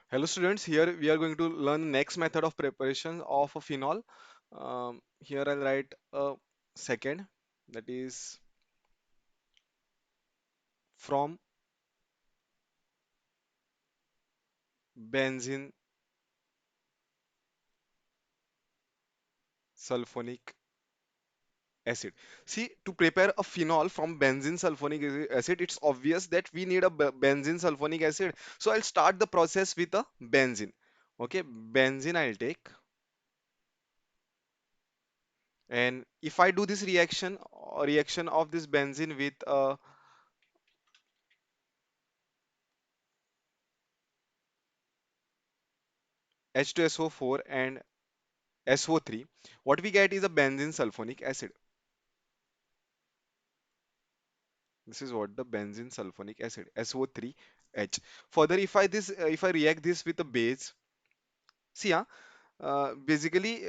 Hello students, here we are going to learn next method of preparation of a phenol. Here I'll write a second, that is from benzene sulfonic acid. See, to prepare a phenol from benzene sulfonic acid, it's obvious that we need a benzene sulfonic acid. So I'll start the process with a benzene. Okay, benzene I'll take, and if I do this reaction, reaction of this benzene with H2SO4 and SO3, what we get is a benzene sulfonic acid. This is what the benzene sulfonic acid, SO3H. Further, if I react this with a base, see, basically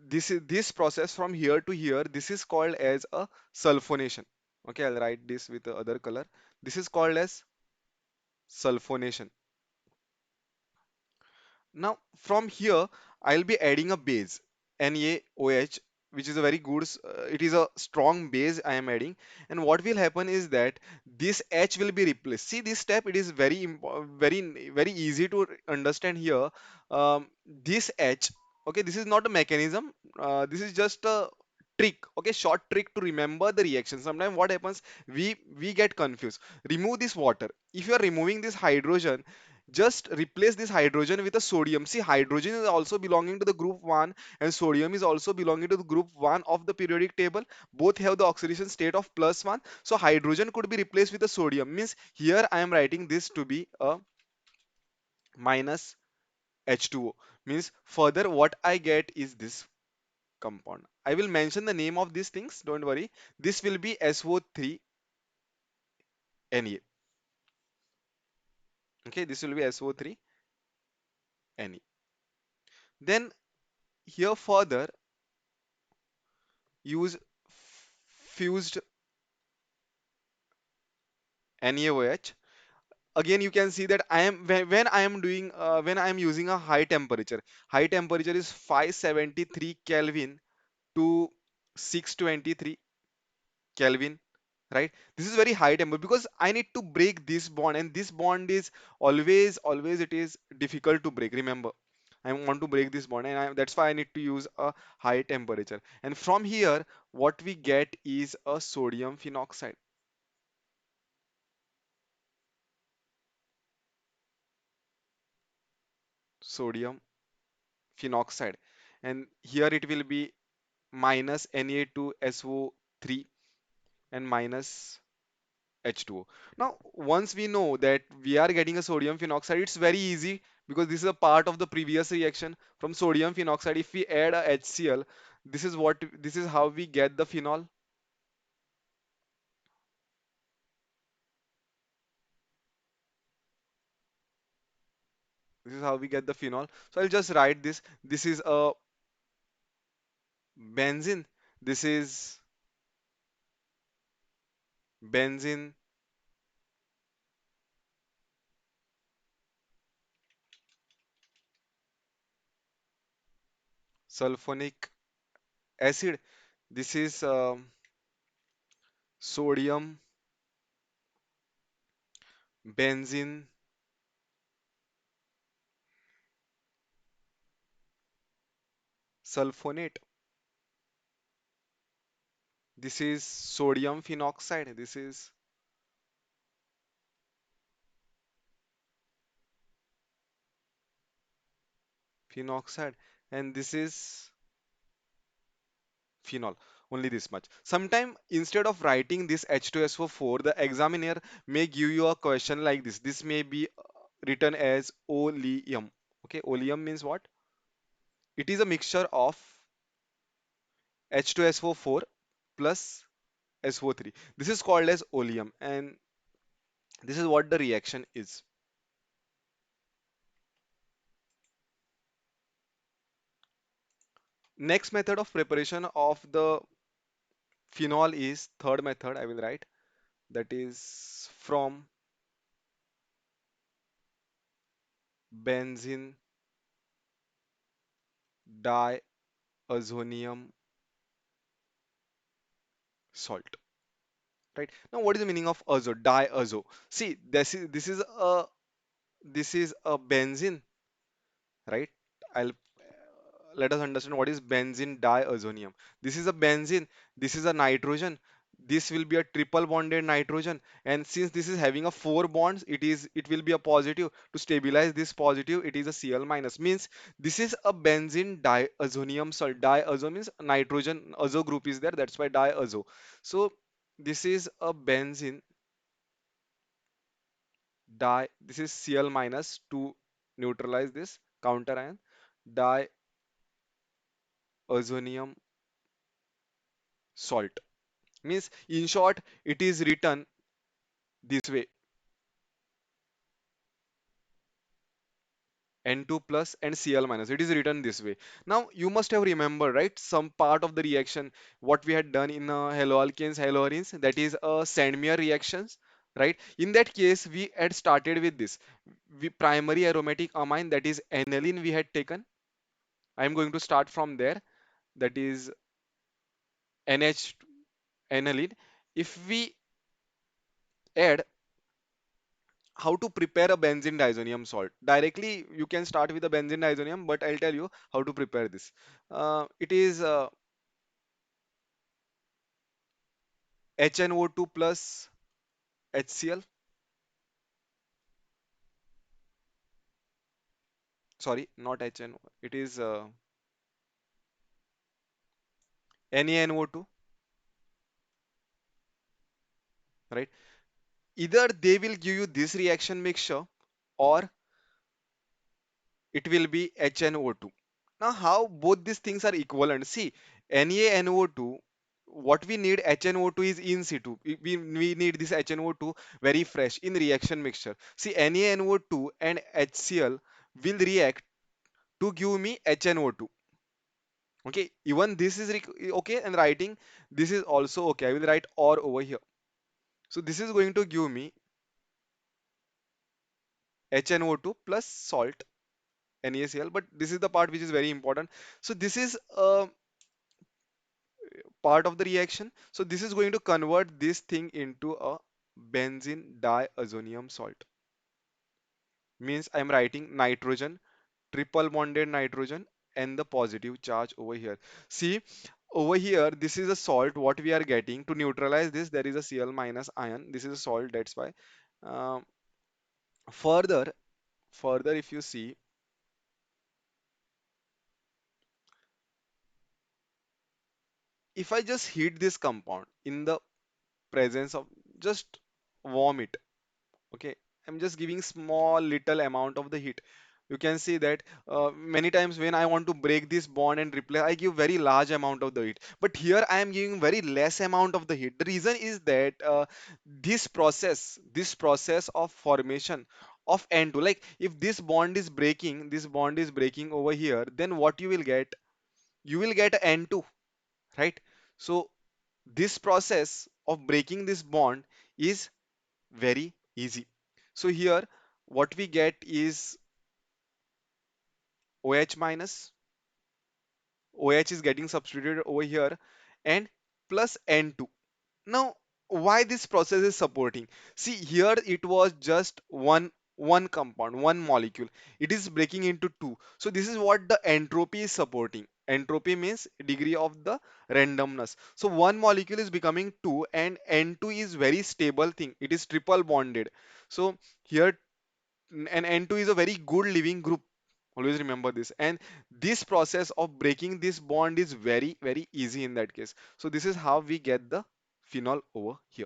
this process from here to here, this is called as a sulfonation. Okay, I'll write this with the other color. This is called as sulfonation. Now, from here, I'll be adding a base, NaOH, which is a very good, it is a strong base I am adding. And what will happen is that this H will be replaced. See this step, it is very easy to understand here. This H, okay, this is not a mechanism. This is just a trick, okay, short trick to remember the reaction. Sometimes what happens, we get confused. Remove this water. If you are removing this hydrogen, just replace this hydrogen with a sodium. See, hydrogen is also belonging to the group 1 and sodium is also belonging to the group 1 of the periodic table. Both have the oxidation state of +1. So hydrogen could be replaced with a sodium. Means here I am writing this to be a minus H2O. Means further what I get is this compound. I will mention the name of these things. Don't worry. This will be SO3Na. Okay, this will be SO3Na. Then here further use fused NaOH. Again, you can see that I am when I am doing when I am using a high temperature. High temperature is 573 Kelvin to 623 Kelvin, right? This is very high temperature because I need to break this bond, and this bond is always it is difficult to break. Remember, I want to break this bond, and that's why I need to use a high temperature. And from here, what we get is a sodium phenoxide. Sodium phenoxide, and here it will be minus Na2SO3 and minus H2O. Now, once we know that we are getting a sodium phenoxide, it's very easy because this is a part of the previous reaction. From sodium phenoxide, if we add a HCl, this is how we get the phenol. This is how we get the phenol. So I'll just write this. This is a benzene. This is benzene sulfonic acid. This is sodium benzene sulfonate. This is sodium phenoxide. This is phenoxide, and this is phenol. Only this much. Sometime instead of writing this H2SO4, the examiner may give you a question like this. This may be written as oleum. Okay, oleum means what? It is a mixture of H2SO4 plus SO3. This is called as oleum, and this is what the reaction is. Next method of preparation of the phenol is third method I will write, that is from benzene diazonium salt. Right now, what is the meaning of azo? Diazo. See, this is a benzene, right? I'll Let us understand what is benzene diazonium. This is a benzene, this is a nitrogen, this will be a triple bonded nitrogen, and since this is having a four bonds, it will be a positive. To stabilize this positive, it is a Cl minus, means this is a benzene diazonium salt. Diazo means nitrogen, azo group is there, that's why diazo. So this is a benzene this is Cl minus to neutralize this counter ion, diazonium salt. Means in short, it is written this way: N2 plus and Cl minus. It is written this way. Now you must have remembered, right, some part of the reaction what we had done in haloalkanes, haloarenes, that is Sandmeyer reactions, right? In that case, we had started with this. Primary aromatic amine, that is aniline, we had taken. I am going to start from there. That is NH aniline. If we add how to prepare a benzene diazonium salt directly, you can start with a benzene diazonium, but I'll tell you how to prepare this. It is HNO2 plus HCl, sorry, not HNO, it is NaNO2, right? Either they will give you this reaction mixture, or it will be HNO2. Now, how both these things are equivalent? See, NaNO2, what we need HNO2 is in situ. We need this HNO2 very fresh in reaction mixture. See, NaNO2 and HCl will react to give me HNO2. Okay, even this is okay, and writing this is also okay. I will write or over here. So this is going to give me HNO2 plus salt, NaCl, but this is the part which is very important. So this is part of the reaction. So this is going to convert this thing into a benzene diazonium salt. Means I'm writing nitrogen, triple bonded nitrogen, and the positive charge over here. See, over here, this is a salt. What we are getting to neutralize this, there is a Cl minus ion. This is a salt. That's why. Um, further, further, if you see, if I just heat this compound in the presence of, just warm it, okay, I'm just giving small little amount of the heat. You can see that many times when I want to break this bond and replace, I give very large amount of the heat, but here I am giving very less amount of the heat. The reason is that this process of formation of N2, like if this bond is breaking over here, then what you will get, you will get N2, right? So this process of breaking this bond is very easy. So here what we get is OH minus, OH is getting substituted over here, and plus N2. Now, why this process is supporting? See, here it was just one compound, one molecule. It is breaking into two. So this is what the entropy is supporting. Entropy means degree of the randomness. So one molecule is becoming two, and N2 is very stable thing. It is triple bonded. So here and N2 is a very good living group. Always remember this. And this process of breaking this bond is very, very easy in that case. So this is how we get the phenol over here.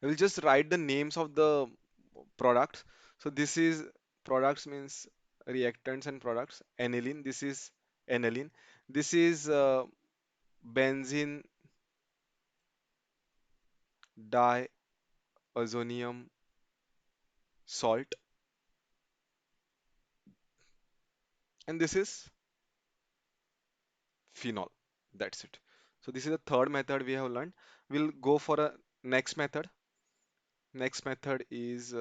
I will just write the names of the products. So this is products means reactants and products. Aniline, this is aniline. This is benzene diazonium salt, and this is phenol. That's it. So this is the third method we have learned. We'll go for a Next method. Next method is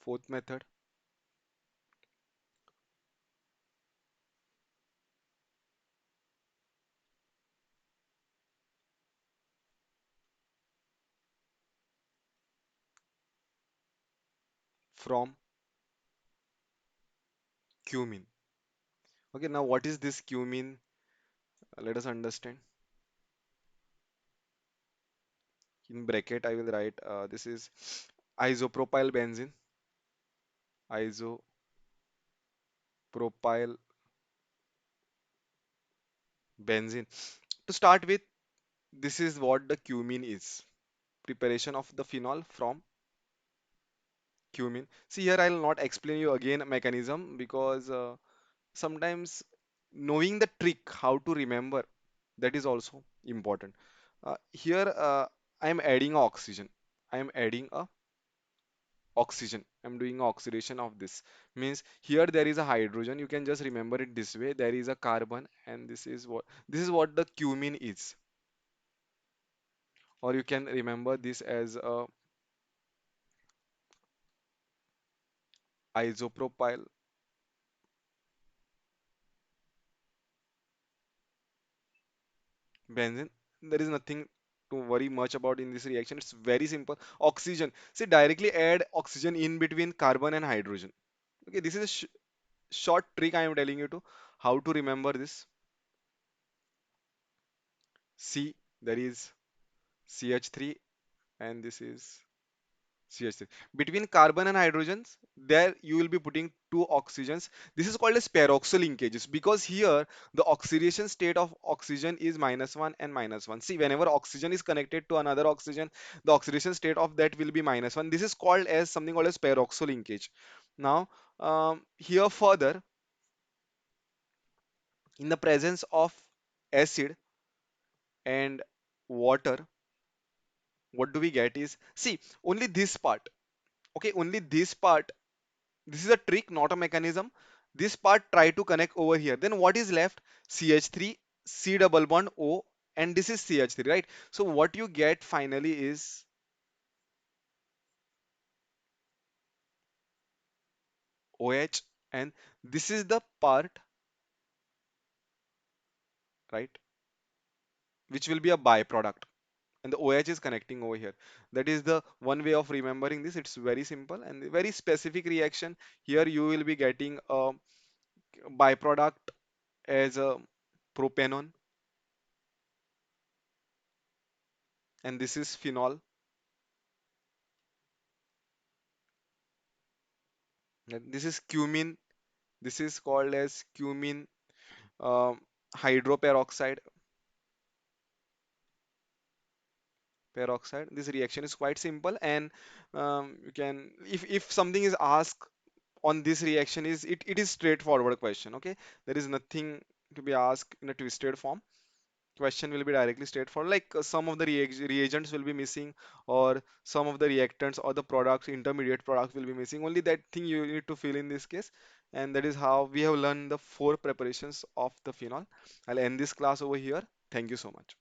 fourth method from Cumene. Okay, now what is this Cumene? Let us understand. In bracket, I will write this is isopropyl benzene. Isopropyl benzene. To start with, this is what the cumene is. Preparation of the phenol from Cumene. See here, I'll not explain you again mechanism because sometimes knowing the trick how to remember that is also important. Here I am adding a oxygen. I am adding a oxygen. I'm doing oxidation of this. Means here there is a hydrogen. You can just remember it this way. There is a carbon, and this is what the cumene is. Or you can remember this as a isopropyl benzene. There is nothing to worry much about in this reaction. It's very simple. Oxygen. See, directly add oxygen in between carbon and hydrogen. Okay, this is a short trick I am telling you to how to remember this. C, there is CH3, and this is CH3. Between carbon and hydrogens, there you will be putting two oxygens. This is called as peroxyl linkages because here the oxidation state of oxygen is -1 and -1. See, whenever oxygen is connected to another oxygen, the oxidation state of that will be -1. This is called as something called as peroxyl linkage. Now, here further, in the presence of acid and water, what do we get is, see, only this part. Okay, only this part. This is a trick, not a mechanism. This part try to connect over here. Then what is left? CH3, C double bond O, and this is CH3, right? So what you get finally is OH, and this is the part, right, which will be a byproduct. And the OH is connecting over here. That is the one way of remembering this. It's very simple and very specific reaction. Here you will be getting a byproduct as a propanone, and this is phenol. And this is cumene. This is called as cumene um, hydroperoxide. Peroxide. This reaction is quite simple, and you can, if something is asked on this reaction, it is straightforward question. Okay, there is nothing to be asked in a twisted form. Question will be directly straightforward, like some of the reagents will be missing, or some of the reactants or the products, intermediate products will be missing. Only that thing you need to fill in this case. And that is how we have learned the four preparations of the phenol. I'll end this class over here. Thank you so much.